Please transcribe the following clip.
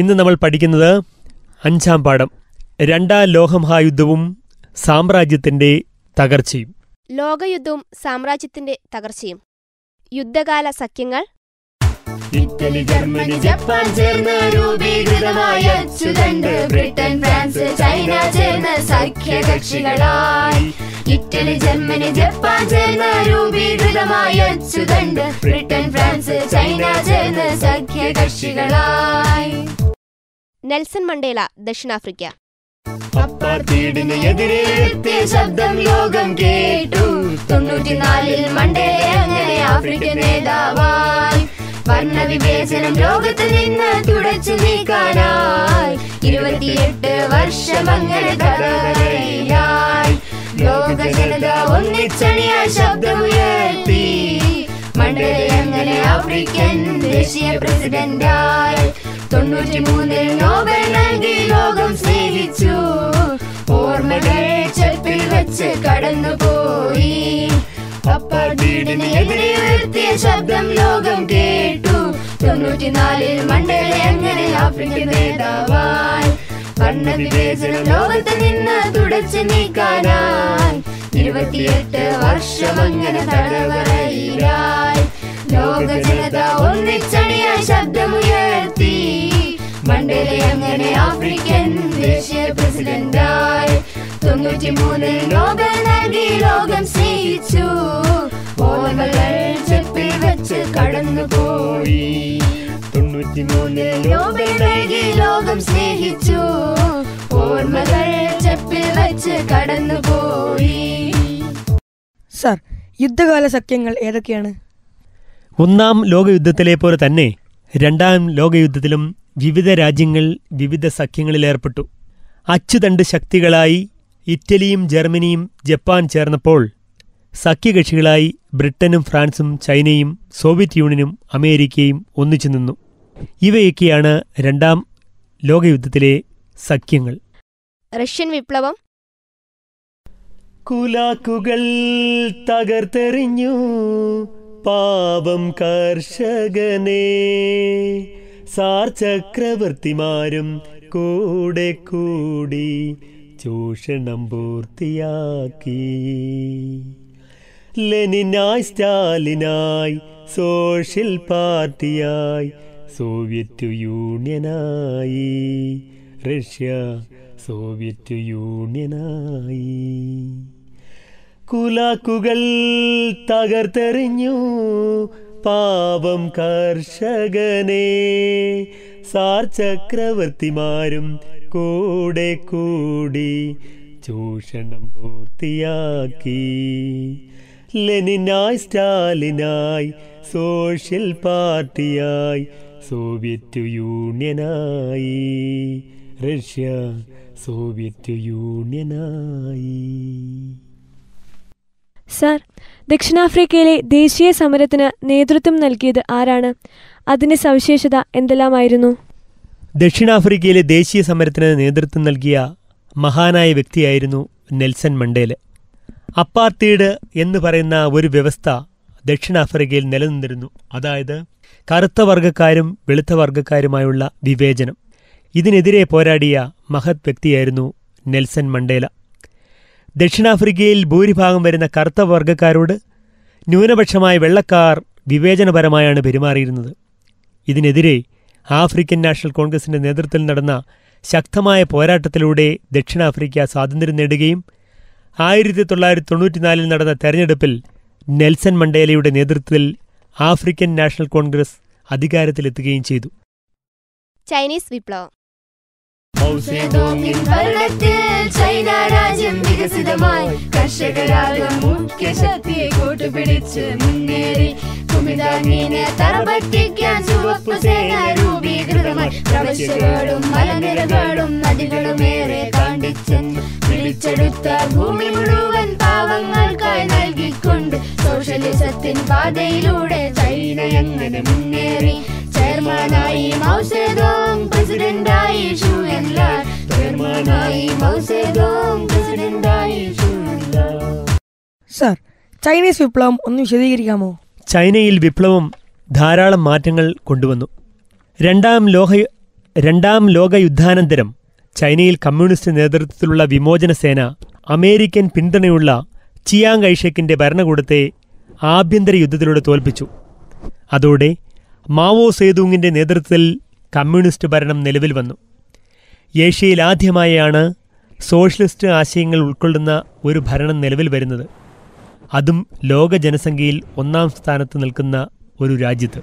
ഇന്ന് നമ്മൾ പഠിക്കുന്നത് 5-ാം പാഠം, രണ്ടാം ലോകമഹായുദ്ധവും സാമ്രാജ്യത്തിന്റെ തകർച്ചയും. ലോകയുദ്ധവും സാമ്രാജ്യത്തിന്റെ തകർച്ചയും. യുദ്ധകാല സഖ്യങ്ങൾ. ഇറ്റലി, ജർമ്മനി, ജപ്പാൻ ചേർന്ന് രൂപീകൃതമായ അച്ചുതണ്ട്. ബ്രിട്ടൻ, ഫ്രാൻസ്, ചൈന ചേർന്ന് സഖ്യകക്ഷികളായി. ഇറ്റലി, ജർമ്മനി, ജപ്പാൻ ചേർന്ന് രൂപീകൃതമായ അച്ചുതണ്ട്. ബ്രിട്ടൻ, ഫ്രാൻസ്, ചൈന ചേർന്ന് സഖ്യകക്ഷികളായി. നെൽസൺ മണ്ടേല, ദക്ഷിണാഫ്രിക്ക. അപ്പാർത്തൈഡിന് എതിരെ ഉയർത്തിയ ശബ്ദം ലോകം കേട്ടു. 94-ൽ മണ്ടേല അങ്ങനെ ആഫ്രിക്കൻ നേതാവായി. വർണ്ണവിവേചനം ലോകത്ത് നിന്ന് തുടച്ചു നീക്കാനായി 28 വർഷം അങ്ങനെ തടവറയിലായി. ലോക ജനത ഒന്നിച്ചണിയായി ശബ്ദമുയർത്തി. മണ്ടേല അങ്ങനെ ആഫ്രിക്കൻ ദേശീയ പ്രസിഡന്റായി. 93-ൽ നോബൽ നൽകി ലോകം സ്നേഹിച്ചു. ഓർമ്മകൾ ചെപ്പിൽ വെച്ച് കടന്നുപോയി. അപ്പാർത്തൈഡിന് എതിരെ ഉയർത്തിയ ശബ്ദം ലോകം കേട്ടു. 94-ൽ മണ്ടേല അങ്ങനെ ആഫ്രിക്കൻ നേതാവായി. വർണ്ണവിവേചനം ലോകത്ത് നിന്ന് തുടച്ചു നീക്കാനായി 28 വർഷം അങ്ങനെ തടവറയിലായി. ലോക ജനത ഒന്നിച്ചണിയായി ശബ്ദമുയർത്തി. മണ്ടേല അങ്ങനെ ആഫ്രിക്കൻ ദേശീയ പ്രസിഡന്റായി. 93-ൽ നോബൽ നൽകി ലോകം സ്നേഹിച്ചു. ഓർമ്മകൾ ചെപ്പിൽ വെച്ച് കടന്നുപോയി. 93-ൽ നോബൽ നൽകി ലോകം സ്നേഹിച്ചു. ഓർമ്മകൾ ചെപ്പിൽ വെച്ച് കടന്നുപോയി. സർ, യുദ്ധകാല സഖ്യങ്ങൾ ഏതൊക്കെയാണ്? 1-ാം ലോകയുദ്ധത്തിലെ പോലെ തന്നെ 2-ാം ലോകയുദ്ധത്തിലും വിവിധ രാജ്യങ്ങൾ വിവിധ സഖ്യങ്ങളിലേർപ്പെട്ടു. അച്ചുതണ്ട് ശക്തികളായി ഇറ്റലിയും ജർമ്മനിയും ജപ്പാൻ ചേർന്നപ്പോൾ സഖ്യകക്ഷികളായി ബ്രിട്ടനും ഫ്രാൻസും ചൈനയും സോവിയറ്റ് യൂണിയനും അമേരിക്കയും ഒന്നിച്ചു നിന്നു. ഇവയൊക്കെയാണ് 2-ാം ലോകയുദ്ധത്തിലെ സഖ്യങ്ങൾ. റഷ്യൻ വിപ്ലവം. കുലാക്കുകൾ തകർത്തെറിഞ്ഞു പാവം കർഷകനെ, സാർ ചക്രവർത്തിമാരും കൂടെ കൂടി ചൂഷണം പൂർത്തിയാക്കി. ലെനിനായി, സ്റ്റാലിനായി, സോഷ്യൽ പാർട്ടിയായി, സോവിയറ്റ് യൂണിയനായി. റഷ്യ സോവിയറ്റ് യൂണിയനായി. കുലാക്കുകൾ തകർത്തെറിഞ്ഞു പാവം കർഷകനെ, സാർ ചക്രവർത്തിമാരും കൂടെ കൂടി ചൂഷണം പൂർത്തിയാക്കി. ലെനിനായി, സ്റ്റാലിനായി, സോഷ്യൽ പാർട്ടിയായി, സോവിയറ്റ് യൂണിയനായി. റഷ്യ സോവിയറ്റ് യൂണിയനായി. സർ, ദക്ഷിണാഫ്രിക്കയിലെ ദേശീയ സമരത്തിന് നേതൃത്വം നൽകിയത് ആരാണ്? അതിന്റെ സവിശേഷത എന്തെല്ലാമായിരുന്നു? ദക്ഷിണാഫ്രിക്കയിലെ ദേശീയ സമരത്തിന് നേതൃത്വം നൽകിയ മഹാനായ വ്യക്തിയായിരുന്നു നെൽസൺ മണ്ടേല. അപ്പാർത്തൈഡ് എന്ന് പറയുന്ന ഒരു വ്യവസ്ഥ ദക്ഷിണാഫ്രിക്കയിൽ നിലനിന്നിരുന്നു. അതായത് കറുത്ത വർഗ്ഗക്കാരും വെളുത്ത വർഗ്ഗക്കാരുമായുള്ള വിവേചനം. ഇതിനെതിരെ പോരാടിയ മഹത് വ്യക്തിയായിരുന്നു നെൽസൺ മണ്ടേല. ദക്ഷിണാഫ്രിക്കയിൽ ഭൂരിഭാഗം വരുന്ന കറുത്ത വർഗ്ഗക്കാരോട് ന്യൂനപക്ഷമായ വെള്ളക്കാർ വിവേചനപരമായാണ് പെരുമാറിയിരുന്നത്. ഇതിനെതിരെ ആഫ്രിക്കൻ നാഷണൽ കോൺഗ്രസിന്റെ നേതൃത്വത്തിൽ നടന്ന ശക്തമായ പോരാട്ടത്തിലൂടെ ദക്ഷിണാഫ്രിക്ക സ്വാതന്ത്ര്യം നേടുകയും 1994 നടന്ന തെരഞ്ഞെടുപ്പിൽ നെൽസൺ മണ്ടേലയുടെ നേതൃത്വത്തിൽ ആഫ്രിക്കൻ നാഷണൽ കോൺഗ്രസ് അധികാരത്തിലെത്തുകയും ചെയ്തു. ചൈനീസ് വിപ്ലവം. ഭരണത്തിൽ ചൈന രാജ്യം വികസിതമായി. കർഷകരാകും മുഖ്യ ശക്തിയെ കൂട്ടുപിടിച്ച് മുന്നേറി. കുമിതാങ്ങിനെ തറപറ്റിക്കാൻ ചുവപ്പു സേന രൂപീകൃതമായി. പ്രവശ്യകളും മലനിരകളും നദികളുമേറെ കാണ്ടിച്ചെന്ന് പിടിച്ചെടുത്ത ഭൂമി മുഴുവൻ പാവങ്ങൾക്കായി നൽകിക്കൊണ്ട് സോഷ്യലിസത്തിൻ പാതയിലൂടെ ചൈന എങ്ങനെ മുന്നേറി. ചെയർമാനായി മൗസേദോങ്, പ്രസിഡന്റായി ഷു എൻലാൻ. ചെയർമാനായി മൗസേദോങ്, പ്രസിഡന്റായി ഷു എൻലാൻ. സർ, ചൈനീസ് വിപ്ലവം ഒന്ന് വിശദീകരിക്കാമോ? ചൈനയിൽ വിപ്ലവം ധാരാളം മാറ്റങ്ങൾ കൊണ്ടുവന്നു. 2-ാം രണ്ടാം ലോകയുദ്ധാനന്തരം ചൈനയിൽ കമ്മ്യൂണിസ്റ്റ് നേതൃത്വത്തിലുള്ള വിമോചന സേന അമേരിക്കൻ പിന്തുണയുള്ള ചിയാങ് ഐഷക്കിന്റെ ഭരണകൂടത്തെ ആഭ്യന്തര യുദ്ധത്തിലൂടെ തോൽപ്പിച്ചു. അതോടെ മാവോ സേതൂങ്ങിന്റെ നേതൃത്വത്തിൽ കമ്മ്യൂണിസ്റ്റ് ഭരണം നിലവിൽ വന്നു. ഏഷ്യയിൽ ആദ്യമായാണ് സോഷ്യലിസ്റ്റ് ആശയങ്ങൾ ഉൾക്കൊള്ളുന്ന ഒരു ഭരണം നിലവിൽ വരുന്നത്, അതും ലോക ജനസംഖ്യയിൽ 1-ാം സ്ഥാനത്ത് നിൽക്കുന്ന ഒരു രാജ്യത്ത്.